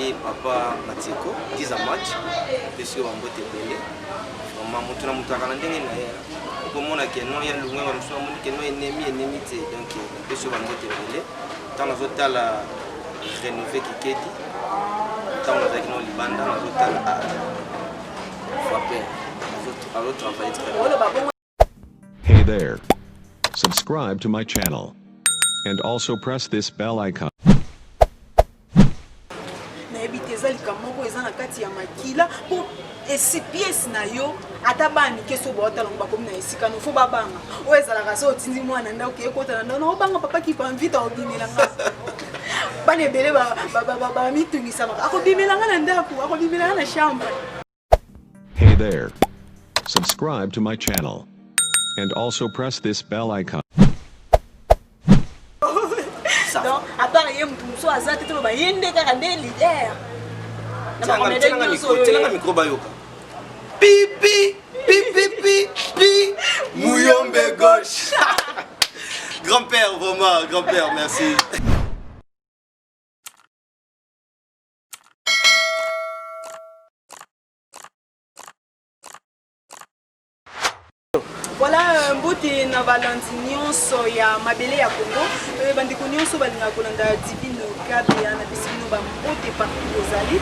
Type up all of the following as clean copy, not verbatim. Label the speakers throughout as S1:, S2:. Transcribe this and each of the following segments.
S1: Nabeli papa Matiko 10 ans match parce que on bote belé vraiment mutu na mutu akana ndenge na ya komona ke no ya lunga wa mso moni ke no ennemi te donc parce que on bote belé tant na zotala rénover Kikedi tant na zaki no libanda na zotala frapper alors travailler très bien.
S2: Hey there. Subscribe to my channel and also press this bell icon.
S3: Moko eza na kati ya makila po pièce na yo atabani keso bota longa comme na esika no fo babanga o ezala ka so tindi mwana nda oke kota na no banga papa ki pa invite au bimela nga bane bele ba mitungisa maka ako bimela nga na ndaku ako bimela na chambre.
S2: Hey there. Subscribe to my channel and also press this bell icon.
S3: Donc à part yé mutumso azati to ba yende ka nde leader.
S1: Tiens micro bayoka. Pipi, Mouyombe gauche. Grand-père, vraiment, grand-père, merci.
S3: Voilà mbote na Valentinion so ya mabele ya Congo bandiko nyonso balinga kolanda divine kabe ya na bisino ba mbote partout ozali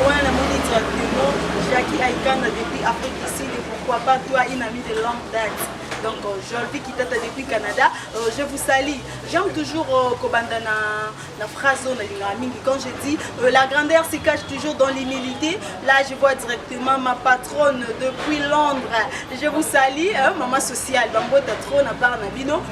S3: wana moni directement Jackie Aikana depuis Afrique du Sud et pourquoi pas toi une amie de longue date. Donc je le vis qui tata depuis Canada, je vous salue. J'aime toujours kobanda na phrase quand je dis la grandeur se cache toujours dans l'humilité. Là je vois directement ma patronne depuis Londres. Je vous salue, maman sociale, bambota trop na part na bino.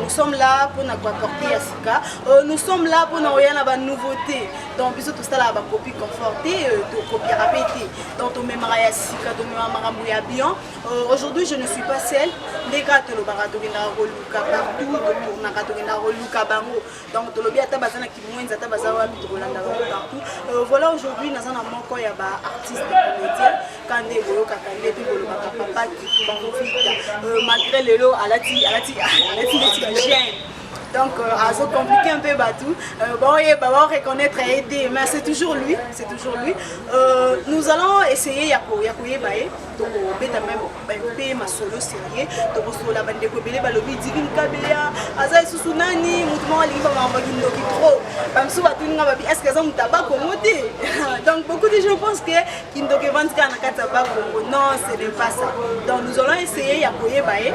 S3: Nous sommes là pour nous apporter à Sika. Nous sommes là pour nous rien à nouveauté. Donc bisous tout ça là ba copie confortée, de copie répétée. Donc au même à Sika, au même à bien. Aujourd'hui je ne suis pas seule. Les gars te le baratorina roluka partout, pour na katorina roluka bango. Donc to lobi ata bazana ki mwenza ata bazawa mi to landa partout. Voilà aujourd'hui nous avons moko ya ba artiste comédien kande boyo kakande pe bolo papa qui bango vite. Malgré le lot alati j'aime. Donc, ça complique un peu tout. Bon, il va reconnaître et aider, mais c'est toujours lui, c'est toujours lui. Nous allons essayer yakoye bae, donc beta même ma solo série, donc solo la bande kobele balobi divine kabea, azai susunani, mouvement liba mambagino qui trop. Bamsou batunga babi, est-ce que ça mutaba komote? Donc beaucoup de gens pensent que kindoke vantika na kataba kongo. Non, ce n'est pas ça. Donc nous allons essayer yakoye bae.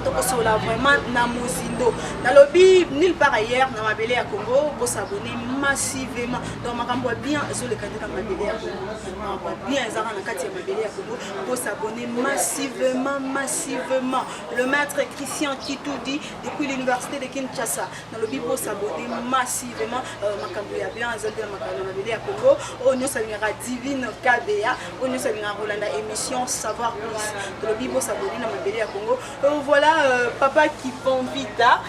S3: Donc sur la vraiment na mozindo na lobby nulle part ailleurs na mabele ya Congo pour s'abonner massivement donc makambo bien sur le candidat mabele ya Congo bien ezara na kati ya mabele ya Congo pour s'abonner massivement le maître Christian qui tout dit depuis l'université de Kinshasa na lobby pour s'abonner massivement makambo ya bien ezara na mabele ya Congo on s'abonnera divine KBA on s'abonnera Rolanda émission savoir plus lobby pour s'abonner na mabele ya Congo voilà. Papa qui prend vita,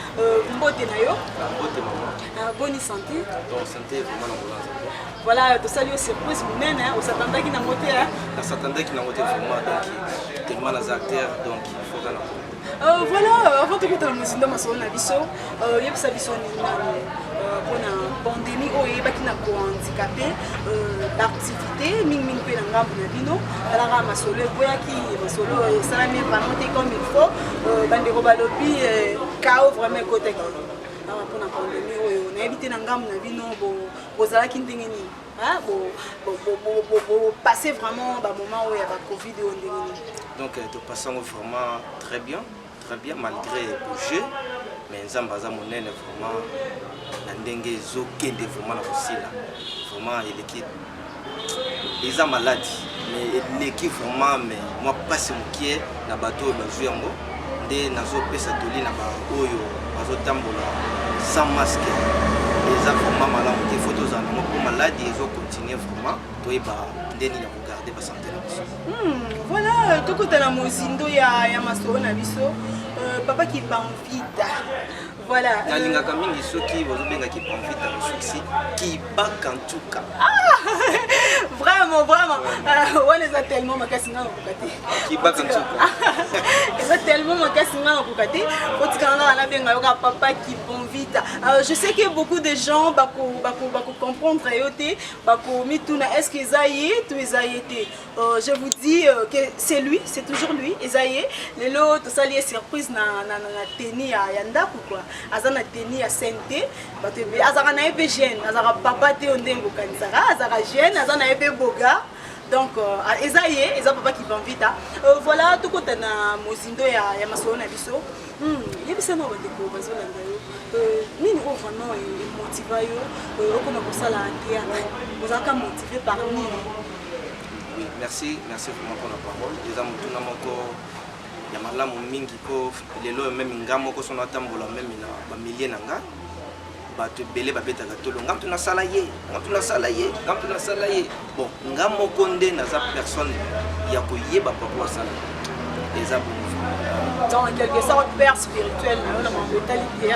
S3: mbote na yo.
S1: Mbote maman.
S3: Bonne santé.
S1: Donc santé vraiment la bonne santé.
S3: Voilà, tout ça lui surprise vous-même hein, on s'attendait qu'il n'a moté hein.
S1: On s'attendait qu'il n'a moté vraiment donc tellement les acteurs donc il faut qu'on
S3: voilà, avant de quitter le musée dans ma zone à Bisso, il y a une pour la pandémie où il y a des handicapés d'activité, ming pe na ngambu na bino, la rama solo boya ki solo salami vraiment comme il faut, bande ko balobi kao vraiment côté qui. Pour la pandémie où on a évité na ngambu na bino bo zala ki ndenge ni. Hein, passer vraiment un moment où il y a la Covid et on
S1: donc de passons vraiment très bien malgré le jeu mais Nzambaza monene vraiment la ndenge zokende vraiment la là vraiment l'équipe ils ont maladie mais l'équipe vraiment mais moi pas ce qui est na bateau bazou yango nde nazo pesa toli na ba oyo bazo tambola sans masque les enfants malades des photos en moi pour maladie ils ont continué vraiment toi ba ndeni na regarder ba santé na biso.
S3: Voilà tout côté la mozindo ya masoro na biso papa qui pa vita. Voilà.
S1: Nalinga kamingi soki bozo benga qui pa vita soki qui ba kantuka.
S3: Vraiment on les a tellement makasi na kokate.
S1: Qui ba kantuka.
S3: eza tellement makasi nga nakoka te otikanga na benga yoka papa qui bon vite. Je sais que beaucoup de gens bako comprendre yo te bako mituna est-ce que Ezaïe tout Ezaïe te. Je vous dis que c'est lui, c'est toujours lui Ezaïe. Lelo to sali surprise na tenue ya ndako quoi. Aza na tenue ya sainteté bato azaka na ebe jeune azaka papa te ondengo kanisaka azaka jeune aza na ebe boga. Donc, Ezaïe, Eza papa qui va vite. Voilà, tout côté na mozindo ya masolo na biso. Yebisa no bandeko bazolanda yo. Nini o vraiment motiva yo okoma kosala théâtre. Vous êtes motivé par nini?
S1: Oui, merci vraiment pour la parole. Eza mutuna moko ya malamu mingi ko lelo même ngamo ko sona tambola même na ba milliers nanga. Bato belé babetaka tolo ngam tuna sala ye bon ngam moko nde naza personne ya koyeba papa sala eza bon
S3: dans quelque sorte père spirituel na mentalité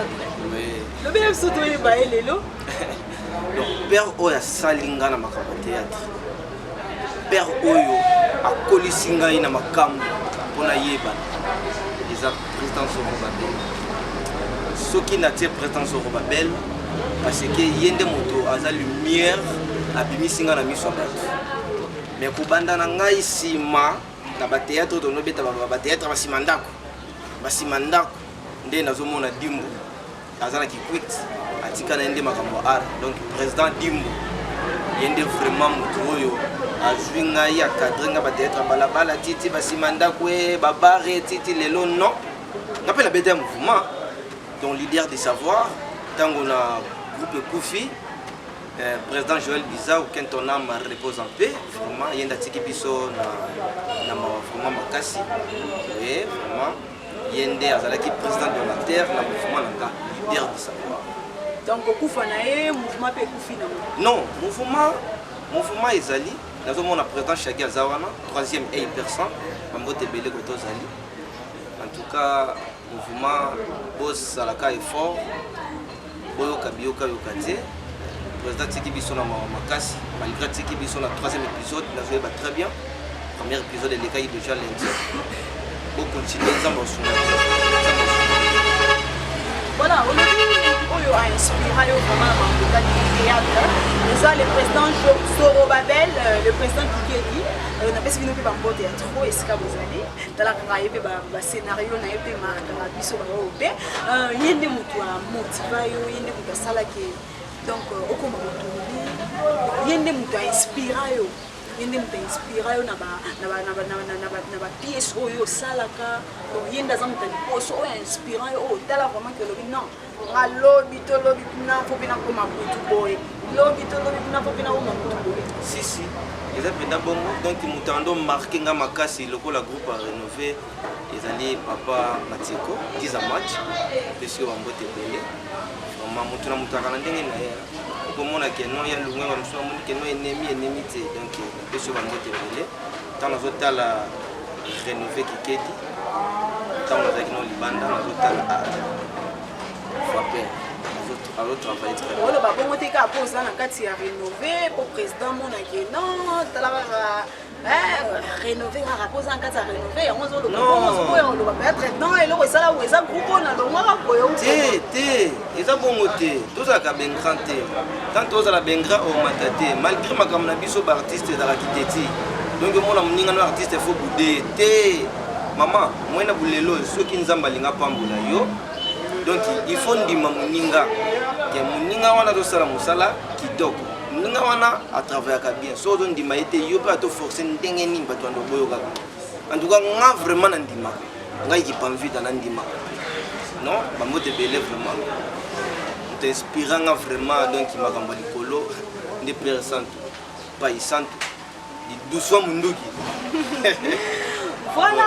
S1: oui
S3: le bien surtout yeba lelo
S1: donc père oya salinga na makambo théâtre père oyo akolisi ngai na makambo pona yeba eza président Zorobabel soki na tie prétendance au Babel parce que yende moto aza lumière abimisinga na miso bato mais kubanda na ngai sima na ba théâtre to nobeta ba théâtre basimandako nde nazomona Dimbo aza na kikwit atika na yende makambo art donc président Dimbo yende vraiment moto oyo azwi ngai akadrenga ba théâtre balabala titi basimandako babare titi lelo non napela beta mouvement dont leader des savoirs, tant qu'on a groupe Koufi, président Joël Biza, ou quand on a ma repose en paix, vraiment, il y a un tiki biso na vraiment makasi, et vraiment, il y a un président de la terre, le mouvement leader des savoirs.
S3: Donc Koufa nae mouvement pe Koufi na
S1: non, mouvement Ezali, nous avons un président Chagi Azawana, troisième et personne, Mambote Bele Goto Zali. En tout cas, mouvement boss salaka effort boyo kabioka yokate président tiki biso na makasi malgré tiki biso na troisième épisode na joué très bien premier épisode de l'écaille déjà lundi bon continuer nzamba osuna
S3: voilà oyo a inspiré au vraiment dans le théâtre déjà le président Zorobabel le président Kikeli na pesi bino pe bambote ya trop esika bozali talaka ye pe ba scénario na ye pe marka biso ba obe yende mutu a motiva yo yende mutu asala ke donc okoma mutu yende mutu a inspiré yo yende mutu a inspiré yo na ba pièce oyo salaka donc yende aza mutu liposo oyo inspiré yo tala vraiment que lobi non alobi to lobi kuna fo pena koma mutu boy lobi to lobi kuna fo pena koma mutu boy
S1: si ils ont d'abord donc mutando marqué nga makasi lokola groupe a rénové ezali papa Matieko 10 à match parce que bambote belé vraiment mutuna mutaka na ndenge na ye komona ke non ya lungwe ba mso moni ke non ennemi te donc parce que bambote belé tant na zotala rénové Kikedi tant na zaki no libanda na zotala Fapé alors travailler très bien.
S3: Voilà, bon, on était qu'à poser dans la rénové pour président mon non, rénover à poser en cas rénover on le va mettre non et là ça là où ça groupe on a le moi
S1: té ils ont bon côté tout ça ka ben grand té tant tout ça la ben grand au mataté malgré ma comme na biso ba artiste dans la kiteti donc moi na mninga no artiste faut bouder té maman moi na bulelo ceux qui nzamba linga pambula yo donc il faut ndima muninga ke muninga wana to sala musala kitoko muninga wana à travers ka bien so don ndima été yo pas to forcer ndenge ni bato ndo boyo kaka en tout cas nga vraiment na ndima nga ki pas envie dans ndima non ba mote belé vraiment t'inspirant nga vraiment donc il m'a kambo likolo de personne pas y santo di doucement munduki
S3: voilà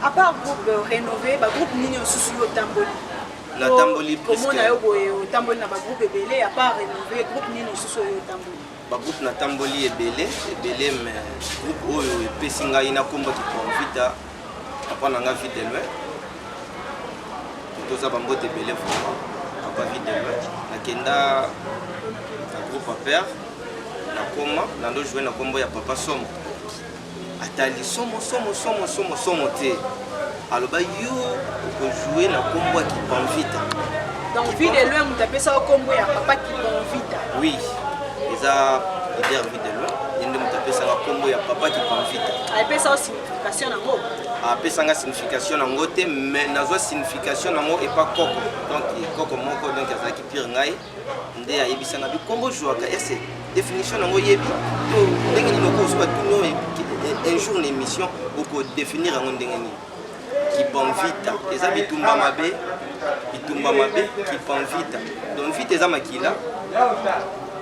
S3: à part groupe rénové ba groupe nini osusu yo tamboli
S1: la tamboli
S3: comment na yo boyo tamboli na ba groupe belé à part rénové groupe nini osusu yo tamboli
S1: ba groupe na tamboli ebelé mais groupe oyo epesinga ina komba ki profita apana nga vite loin tout ça bambote belé vraiment pas vite loin nakenda na groupe à père na koma na ndo jouer na kombo ya papa somo atali somo te aloba yo okojouer na kombo ya Kipanvita.
S3: Donc vie de loin moto apesa kombo ya papa Kipanvita.
S1: Oui, eza leader vie de loin yende moto apesanga kombo ya papa Kipanvita.
S3: Apesa signification nango.
S1: Apesanga signification nango te, mais nazwa signification nango epa koko. Donc koko moko donc azalaki pire ngai nde ayebisanga bi kombo jouaka ese définition nango yebi to ndenge nini okozuba tuno un jour na émission oko définir yango ndenge nini. Kipanvita eza bitumba mabe Kipanvita donc vite eza makila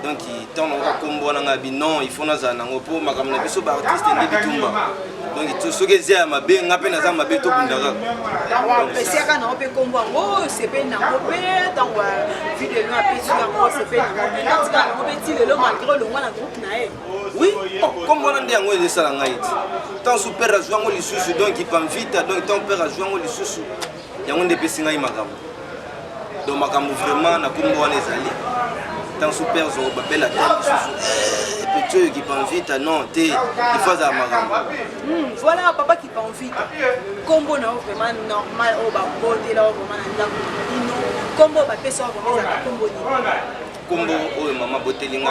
S1: donc tant on kombo na bi non il faut naza nango po makambo na biso ba artiste nde bitumba donc to soki eza mabe ngape naza mabe to bundaka
S3: pesi ka na ope kombo ngo sepe na ope tango video no apesi ngo sepe na ope katika na ope ti lelo malgré le mwana groupe na e.
S1: Oui, comme on a dit, on est ça la night. Tant super à jouer en lissus, donc il pense vite, donc tant père à jouer en lissus, il y a un des petits naïs magam. Donc magam vraiment na kumbo on est allé. Tant super zo babel la lissus. Petit qui pense vite, non, il faut ça magam.
S3: Voilà papa qui pense vite. Combo na vraiment normal au ba bonde là vraiment na ndako. Combo ba pesa vraiment ça combo ni.
S1: Combo o mama botelinga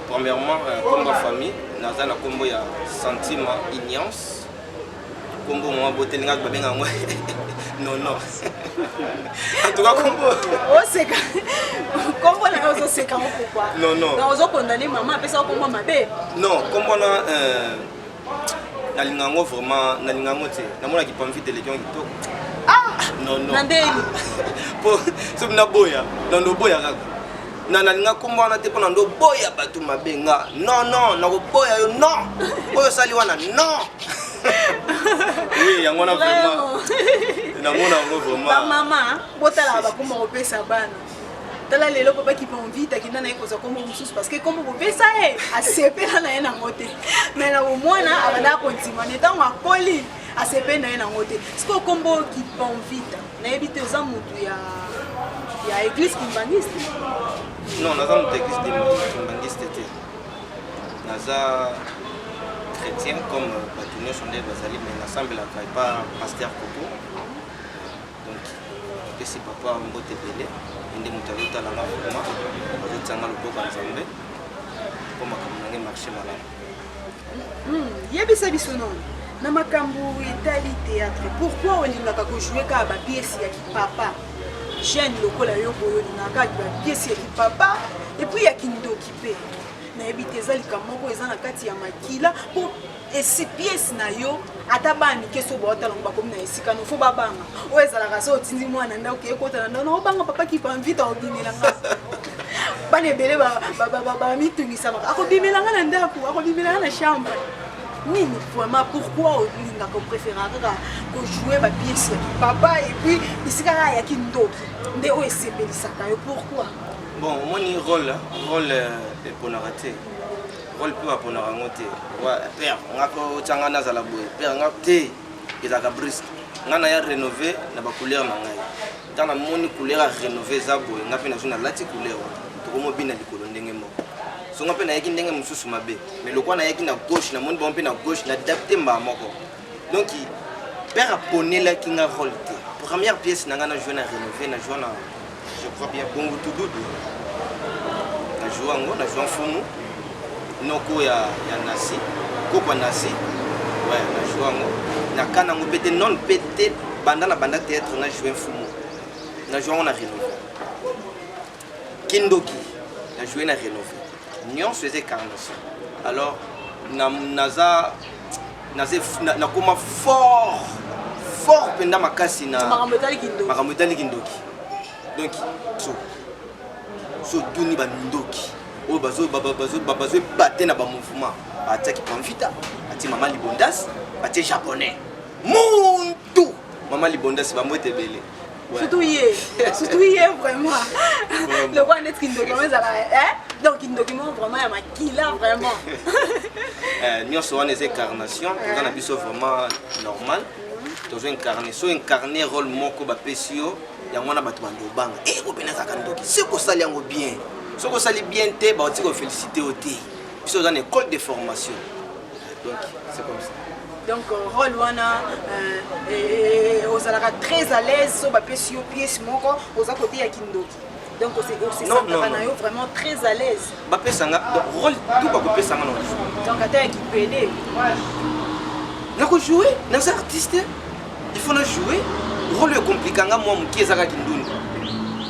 S1: premièrement combo famille naza na combo ya sentiment ignorance combo mama botelinga babenga ngo non en tout cas combo
S3: o seka combo na ozo seka pourquoi
S1: non
S3: na ozo condamner maman apesa combo mabe
S1: non combo na lingango vraiment na lingango te na mona Kipanvita legion kitoko non
S3: nandeli
S1: po so na boya na ndo boya kaka na linga kombo na te pona ndo boya batu mabenga non na ko boya yo non oyo sali wana non oui yango na vraiment na mona ngo vraiment
S3: ba mama botala ba kombo opesa bana tala lelo papa Kipanvita kinda na ikoza kombo mususu parce que kombo opesa asepela na yena ngote mais na mwana abanda kontima netango akoli asepela na yena ngote siko kombo Kipanvita na ebite za mutu ya église kimbangiste.
S1: Non, naza mutu église kimbangiste te. Naza chrétien comme batunyo sonde bazali mais ensemble la pas pasteur Coco. Donc pesi papa mbote belé inde mutu azotala nga vraiment azotanga loboko ya Nzambe po makambo nange marché malamu.
S3: Yebisa biso non na makambo etali théâtre pourquoi olingaka kojouer ka ba pièce ya kipapa jeune lokola yo boyo olingaka ba pièce ya kipapa et puis ya kindoki pe na ebite ezali kamoko eza na kati ya makila po esi pièce na yo ata bani keso botala ngo bakomi na esika no fo babanga o ezalaka so otindi mwana nda oke kota na no banga papa Kipanvita obimela nga bane bele ba mitungisa maka akobimela nga na ndako akobimela nga na chambre. Nini vraiment pourquoi olingaka préférera ko jouer ba pièce ya papa et puis isika ya kindoki nde o esebelisaka yo pourquoi
S1: bon moni rôle eponaka te rôle pe aponaka ngo te wa père ngako tanga nazala boye père ngako te ezaka brisque ngana ya rénover na ba couleur na ngai tana moni couleur a rénover za boye ngapi na zona lati couleur to komo bina likolo ndenge moko so ngapi na yaki ndenge mususu mabe mais le quoi na yaki na gauche na moni bon pe na gauche na adapter mba moko donc père a poné la kinga rôle te première pièce na ngana jouer na rénover na jouer na je crois bien bongo tout doudou na jouer ngo na jouer fumu noko ya nasi koko nasi ouais na jouer ngo na kana ngo pété non pété banda théâtre na jouer fumu na jouer on a rénover kindoki na jouer na rénover Nyon faisait carnation alors naza koma fort penda makasi na makamotali kindoki donc so tuni ba ndoki o bazo baté na ba mouvement atia Kipanvita atia mama Libondas atia japonais muntu mama Libondas ba moite belé
S3: surtout hier vraiment le roi net kindoki donc kindoki vraiment ya makila vraiment
S1: nyonso wana eza incarnation toza na biso vraiment normal tozo incarner rôle moko bapesi yo yango wana bato bando obanga kopena ezaka ndoki soki osali yango bien soki osali bien te baoti kofélicité yo te biso oza na école de formation donc c'est comme ça
S3: donc rôle wana ozalaka très à l'aise so bapesi yo pièce moko oza côté ya kindoki donc c'est ça na yo vraiment très à l'aise
S1: bapesanga rôle tout bakopesanga non
S3: donc ata ya kipede
S1: nako jouer naza artiste il faut na jouer rôle ekomplikanga mwa moki ezaka kindundu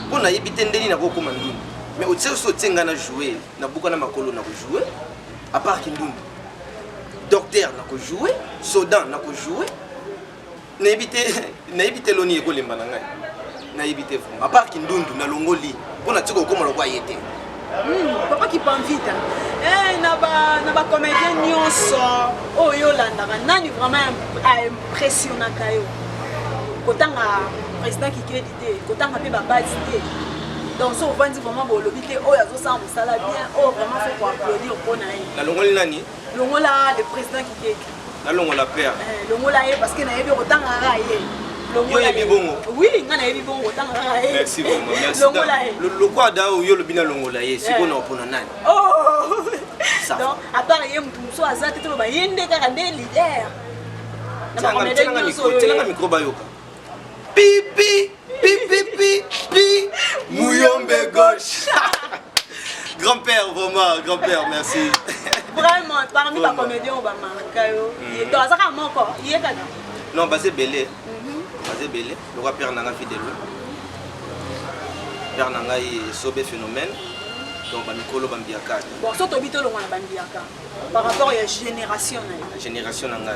S1: mpo nayebi te ndeni nakokoma ndundu mais otie so otienga na jouer nabuka na makolo nako jouer à part kindundu docteur nako jouer sodan nako jouer nayebi te loni ekolemba na ngai nayebi te vraiment à part kindundu nalongoli mpo natika okoma lokwa ye te
S3: papa qui prend vite na ba comédien nyonso oyo landaka nani vraiment impressionnaka yo kotanga président Kikedi te kotanga pe babasi te donc so ovandi vraiment bolobi te oyo azosala mosala bien oyo vraiment faut applaudir mpona ye
S1: nalongoli nani
S3: longola le président Kikedi
S1: nalongola père
S3: longola ye parce que nayebi kotangaka ye oui,
S1: merci beaucoup. Le quoi d'ailleurs, yo le bina longola ye, c'est qu'on a pour nani.
S3: Oh, donc à part yé mutumso azate to ba yende kaka nde leader.
S1: Tiens micro bayoka. Pipi, pipi, pipi, Mouyombe gauche. Grand-père, vraiment, grand-père, merci.
S3: Vraiment, parmi les comédiens, on va marquer. Il doit avoir un mot quoi. Il est
S1: non, basé belé. Basé belé. Le roi père nanga fidèle. Père nanga est sobé phénomène. Donc bamikolo bambiaka.
S3: Bon, surtout habito le roi bambiaka. Par rapport à la génération.
S1: La génération nanga.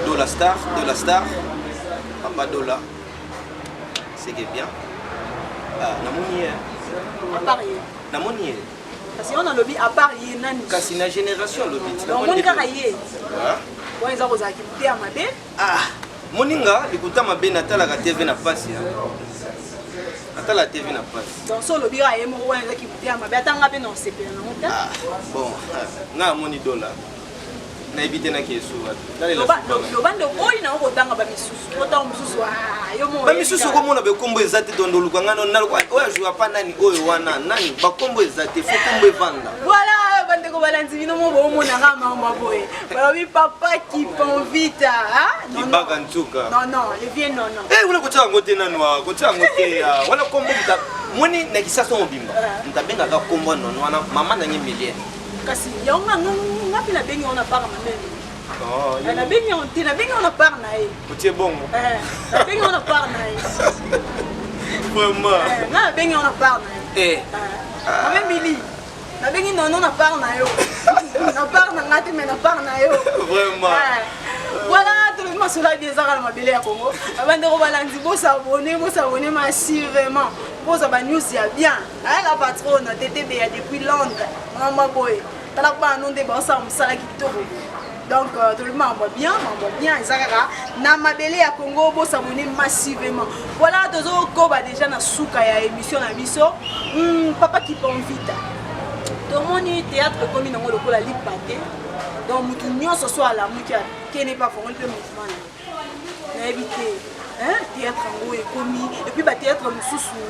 S1: De la star. Papa Dola. C'est bien. Ah, namoni.
S3: À Paris.
S1: Namoni.
S3: Parce qu'on a lobby à Paris nani.
S1: Kasi na génération lobby.
S3: Donc on kaka yé. Bon ils ont osaki muté à mabe.
S1: Ah, moninga likuta mabe natala ka TV na passe. Natala TV na passe.
S3: Donc so lobby a yemo wa ezaki muté à mabe atanga pe non CP na monta.
S1: Ah, bon. Nga moni dola. Na éviter na kesu.
S3: Lobande oyi na okotanga ba misusu. Otanga misusu yo mo.
S1: Ba misusu ko mona be kombo ezate tondoluka ngana nalko oya joua pa nani oyo wana nani ba kombo ezate fo kombo evanda.
S3: Voilà, bande ko balanzi bino mo bo mona nga mama boy. Ba oui papa qui pon vite hein?
S1: Non. Ibaka ntuka.
S3: Non, le vieux non.
S1: Eh wala ko tsa ngote nanwa, ko tsa ngote ya. Wala kombo muta moni na kisaso mobimba. Mtabenga ka kombo non wana mama na ngemilie.
S3: Kasi yonga ngapi na bengi on a par mamene.
S1: Oh,
S3: na bengi on a par na e.
S1: Otie bongo.
S3: Na bengi on a par na e.
S1: Vraiment.
S3: Na bengi on a par na e. Même Billy. Na bengi non on a par na yo. Na par na ngati mais na par na yo.
S1: Vraiment.
S3: Voilà, tout le monde cela des arts à ma belle à Congo. Avant de rebalancer, vous s'abonner massivement. Vous abonnez news bien. La patronne TTB depuis Londres. Maman boy. T'as pas un nom de bon ça qui te donc tout le monde bien, Isakara. Na ma belle à Congo, vous s'abonner massivement. Voilà, deux autres déjà na souka ya émission na biso. Papa qui prend vite. Tout le monde théâtre comme il a la ligue pâté. Donc mutu nyonso so ala muki qui n'est pas formé le mouvement na éviter hein théâtre ngo ekomi et puis ba théâtre mususu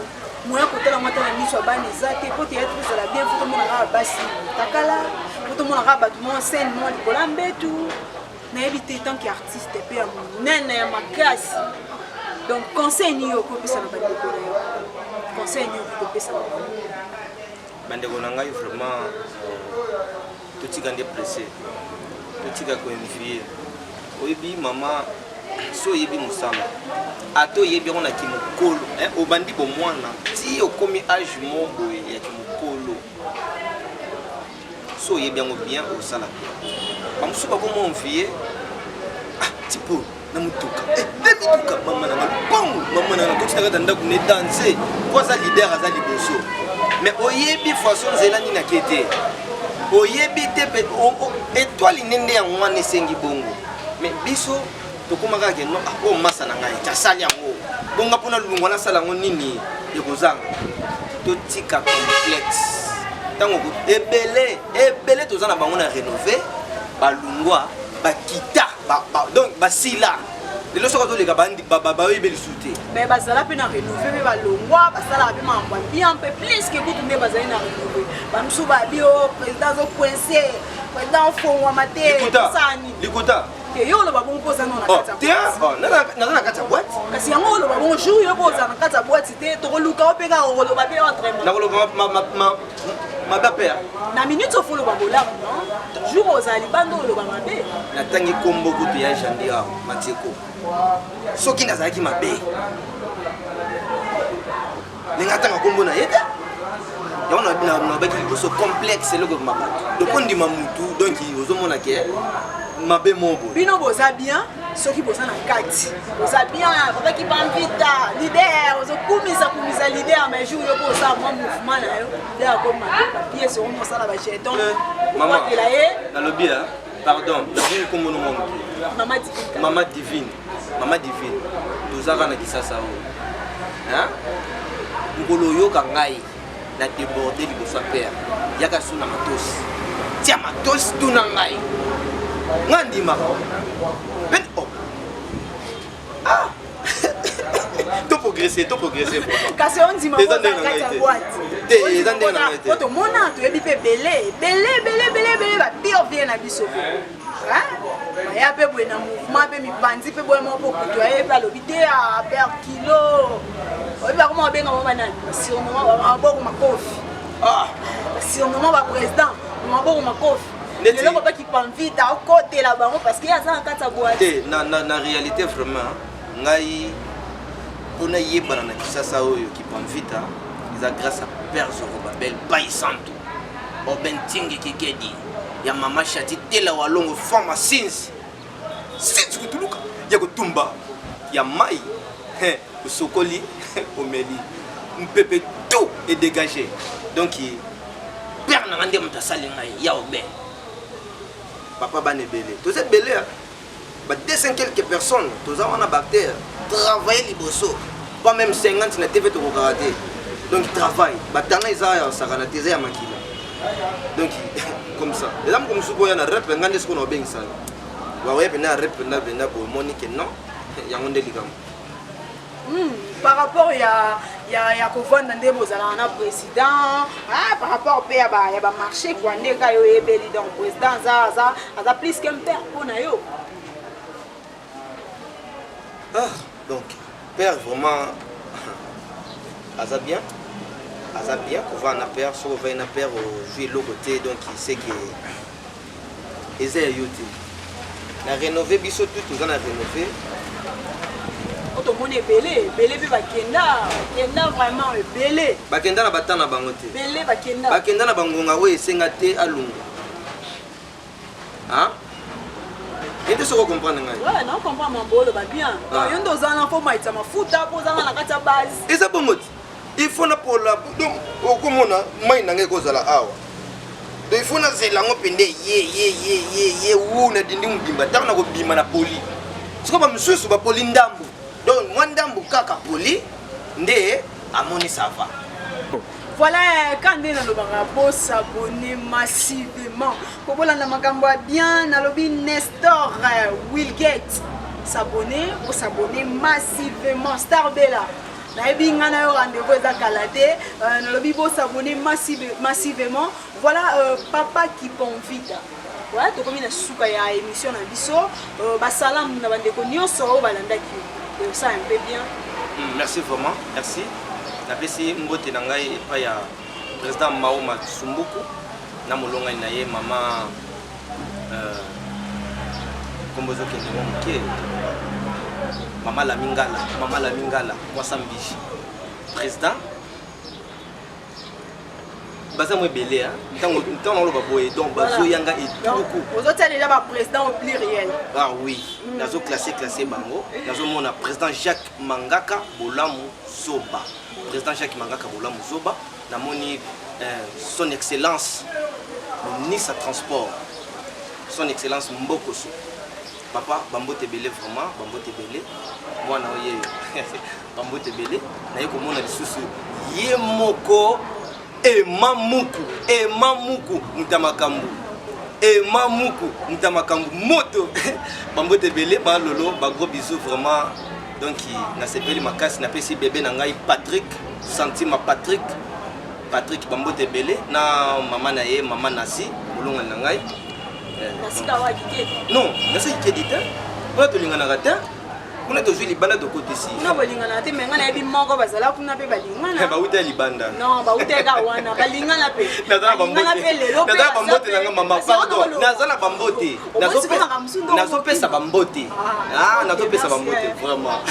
S3: moya kotala mata na miso bana ezate ko théâtre ça la bien photo mona ka basi takala photo mona ka batu mo scène mo likola mbetu na éviter tant qu'artiste pe ya nene ya makasi donc conseil ni yo ko pesa na bande ko yo conseil ni yo ko pesa
S1: bande ko nanga vraiment tout est pressé. Tout est confié. Oyebi maman, so yebi musala. Ato yebi on a ki mukolo. Obandi bo mwana. Ti okomi âge mongo ya ki mukolo. So yebi yango bien au sala. Bamusu ba komo mfiye. Ah, tipo na mutuka. Mutuka mama na bongo. Mama na ko tsaka tanda ku ne danser. Kwa za leader aza liboso. Mais oyebi façon zelani na kete. Oyebi te étoile nende ya ngwana esengi bongo mais biso tokomaka ke no o masa na ngai tasali yango bonga pona lungu na sala ngo nini ekozanga totika complexe tango ebele tozana bango na rénover balungwa bakita donc basila lelo soko to leka bandi baba oyebeli sute
S3: mais bazala pe na rénover pe balongwa basala pe mamba bien peu plus que vous tombez bazali na rénover bamusu ba bio président zo coincé président fond wa maté
S1: likuta
S3: te yo oloba bongo poza no na
S1: Oh,
S3: kati ya
S1: tiens, oh, na kati ya boîte.
S3: kasi yango oloba bongo jour yo koza na kati ya boîte te tokoluka opeka oloba pe autrement
S1: nakoloba mabe père
S3: na minute ofo oloba bolamu non jour ozali bando oloba mabe
S1: natangi kombo kutu ya jandi awa matieko soki nazalaki mabe ndenge atanga kombo na ye te yango nabaki liboso complexe eloko mabato donc ondima mutu donc ozomona ke mabe moko
S3: bino boza bien soki boza na kati boza bien babaki bamvita lider ozokumisa lider mais jour yo koza mwa mouvement na yo nde akoma bapiese omo osala bajeton okotela ye
S1: nalobi pardon nakoki kombo no mwa
S3: mama
S1: mama divine tozaka na kisasa oyo mokolo oyoka ngai na déborde liboso ya père yaka su na matosi tia matosi tuna ngai nga ndimaka mpe to progresser
S3: kasi ondima otomona toyebi mpe bele bapire vie na biso baya mpe boye na mouvement mpe mipanzi mpe boye moko kutu aye mpe alobi te père kilo oyebi bakoma babenga mo banani basirnement maboko makofi basirnement baprésident maboko makofi lelo babaki pamvita okotela bango parce que aza na kati ya boite
S1: na réalité vraiment ngai mpona yebana na kisasa oyo kipamvita eza grâce à père Zorobabel Baisantu obentingi kikedi ya mama shati tela walongo fama sinsi kutuluka ya kutumba ya mai usokoli omeli mpepe tout est dégagé donc père na ngande moto asali ngai ya obe papa banebele toza ebele ba 200 quelques personnes toza wana bactère travailler liboso pas même 50 na TV tokokaka te donc travail batanga eza ya sakana te eza ya makila donc comme ça les hommes comme suko ya na rep ngande siko na bengisana wa wepe na rep na benda bo monique non yango nde likambo
S3: par rapport ya kovanda nde bozalaka na président par rapport mpe ya bamarché kwa nde ka yo yebeli donc président aza plus qu'un père mpona yo
S1: donc père vraiment aza bien kovanda père soko vai na père ozwi eloko te donc il sait que eza ya yo te na rénové biso tout toza na rénové
S3: otomoni ebele mpe bakenda vraiment ebele
S1: bakenda na bata na bango te
S3: ebele
S1: bakenda na bangonga oyo esenga te alungu ete soko comprendre ngai
S3: na comprendre mambo oloba bien yo nde ozala na fo maitisa mafuta mpo ozanga na kati ya base
S1: eza bongo te il faut na pola donc okomona mai na ngai ekozala awa donc il faut nazela yango pende ye wu na dindi mobimba ntango na kobima na poli siko bamosusu bapoli ndambu donc mwa ndambu kaka poli nde amoni sava
S3: voilà quand nde nalobaka bosabone massivement po bolanda makambo ya bien nalobi Nestor Wilgate osabone massivement Star Bella nayebi nga na yo rendez-vous eza kala te nalobi bosabone massivement voilà papa Kipamvita voilà tokomi na suka ya émission na biso basalamu na bandeko nyonso oyo balandaki yo ça un peu bien
S1: merci vraiment merci napesi mbote na ngai epai ya président Maoma Sumbuku na molongani na ye mama kombo ezokende mo moke mama Lamingala mwasa mbishi président baza mo ebele ntango oloba boye donc bazoyanga etuku
S3: ozotalela baprésident au pluriel
S1: oui nazo-classé bango nazomona président Jacques Mangaka Bolamu Zoba président Jacques Mangaka Bolamu Zoba namoni son excellence le ministre transport son excellence Mbokoso papa bambote ebele vraiment bambote ebele mwana oyo bambote ebele naye komona lisusu ye moko emamuku mutamakambu moto bambote ebele balolo bagros bisous vraiment donc nasepeli makasi napesi bebe na ngai Patrick Santima Patrick bambote ebele na mama na ye mama Nasi molongani na ngai
S3: nasika wa kike
S1: non nasa kike te on to lingana te on to juli bala de côté si
S3: na bolingana te menga na yebi moko bazala kuna pe balingana
S1: ba uta libanda
S3: non ba uta ka wana balingana pe
S1: nazala bambote nanga mama pardon nazala bambote nazopesa bambote ah nazopesa bambote vraiment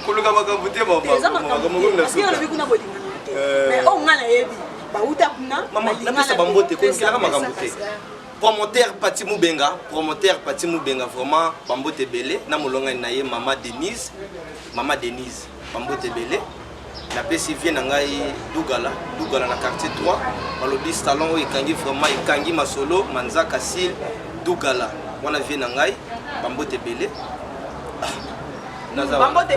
S1: kuluka makambo te mama
S3: parce que on a vu kuna bolingana mais on ngana yebi ba uta kuna
S1: mama napesa bambote kuluka makambo te promoteur Pati Moubenga vraiment bambote belé na molonga na ye mama Denise bambote belé na pesi vie na ngai Dugala na quartier 3 balobi salon ekangi vraiment ekangi masolo manzaka sil Dugala wana vie na ngai bambote belé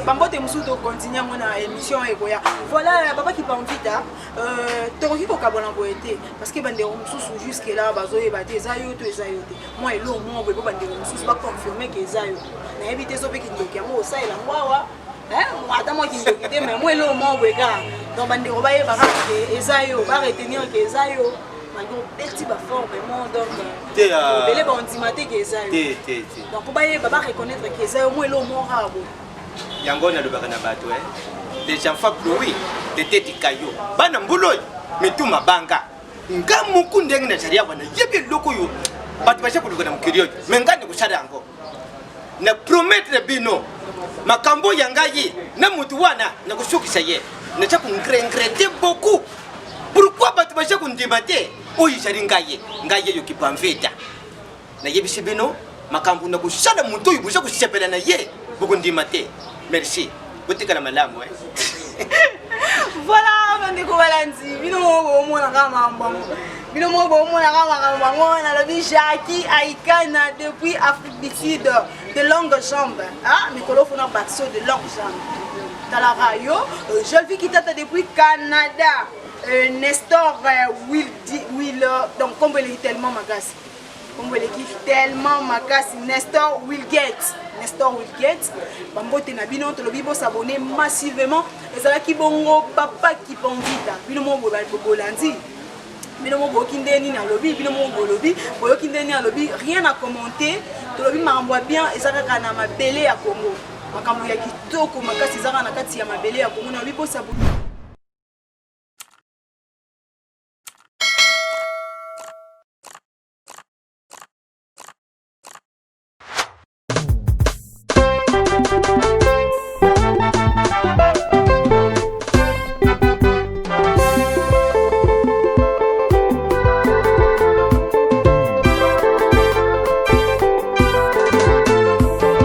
S3: bambote musuto continue mona émission ekoya voilà papa qui pas envie ta tokoki ko kabona boete parce que bande mususu jusque là bazoye bate zayo to zayo te moi elo mo bo bande mususu ba confirmer que zayo na éviter so pe ki ndoki mo ça ela ngwawa ata mo ki ndoki te mais moi elo mo weka donc bande ko baye ba que zayo ba retenir que zayo malgré petit ba fort vraiment donc belé ba ondimate que zayo donc baye ba reconnaître que zayo moi elo mo rabo
S1: yango na lobaka na bato des enfants pluie de tete kayo bana mbuloi mituma banga ngamuku ndenge na sharia bana yebi loko yo bato basha kuluka na mkirio mengane kushada yango na promettre bino makambo yangayi na mutu wana na kushukisha ye na cha kungregrete beaucoup pourquoi bato basha kundimate oyi sharingaye ngaye yo kipamveta na yebi sibino makambo na kushada mutu yo busha kushepela na ye bukundimate. Merci. Botika na malamu
S3: Voilà, bandeko balanzi. Bino mo mona kama mbango. Bino mo mona kama mbango na lobi Jackie Aikana depuis Afrique du Sud de longue jambe. Ah, Mikolo fona baxo de longue jambe. Dans la radio, je vis qui tata depuis Canada. Nestor Will donc comme il est tellement magas. Comme l'équipe tellement makasi Nestor Willgate bambote na bino to lobi bo s'abonner massivement ezala ki bongo papa qui ponvita bino mo bolandi bino mo bokindeni na lobi bino mo bolobi boyokindeni na lobi rien à commenter to lobi makambo bien ezaka kana mabele ya Congo makambo ya kitoko makasi ezaka na kati ya mabele ya Congo na lobi bo s'abonner